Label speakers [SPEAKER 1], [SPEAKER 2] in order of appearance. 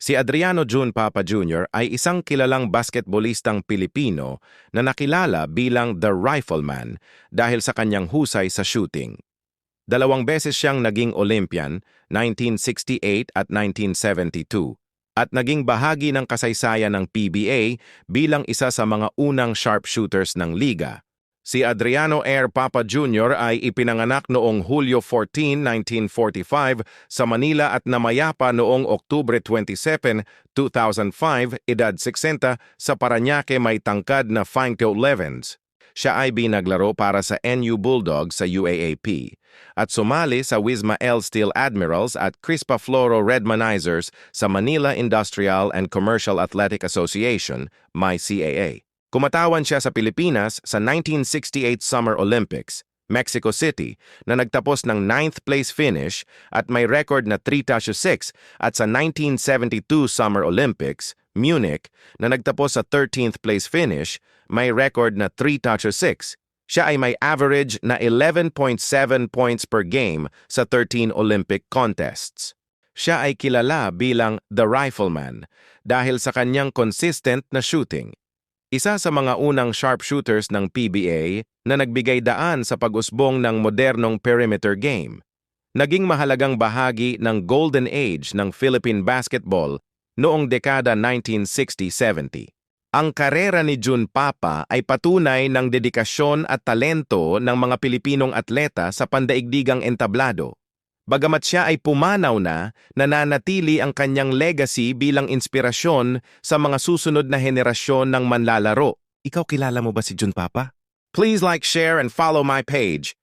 [SPEAKER 1] Si Adriano Jun Papa Jr. ay isang kilalang basketbolistang Pilipino na nakilala bilang The Rifleman dahil sa kanyang husay sa shooting. 2 beses siyang naging Olympian, 1968 at 1972, at naging bahagi ng kasaysayan ng PBA bilang isa sa mga unang sharpshooters ng liga. Si Adriano R. Papa Jr. ay ipinanganak noong Hulyo 14, 1945 sa Manila at namayapa noong Oktubre 27, 2005, edad 60, sa Parañaque may tangkad na 5'11". Siya ay binaglaro para sa NU Bulldogs sa UAAP at sumali sa Wisma L Steel Admirals at Crispa Floro Redmanizers sa Manila Industrial and Commercial Athletic Association, MyCAA. Kumatawan siya sa Pilipinas sa 1968 Summer Olympics, Mexico City, na nagtapos ng 9th place finish at may record na 3-6 at sa 1972 Summer Olympics, Munich, na nagtapos sa 13th place finish, may record na 3-6. Siya ay may average na 11.7 points per game sa 13 Olympic contests. Siya ay kilala bilang The Rifleman dahil sa kanyang consistent na shooting. Isa sa mga unang sharpshooters ng PBA na nagbigay daan sa pag-usbong ng modernong perimeter game. Naging mahalagang bahagi ng golden age ng Philippine basketball noong dekada 1960-70. Ang karera ni Jun Papa ay patunay ng dedikasyon at talento ng mga Pilipinong atleta sa pandaigdigang entablado. Bagamat siya ay pumanaw na, nananatili ang kanyang legacy bilang inspirasyon sa mga susunod na henerasyon ng manlalaro. Ikaw kilala mo ba si Jun Papa? Please like, share, and follow my page.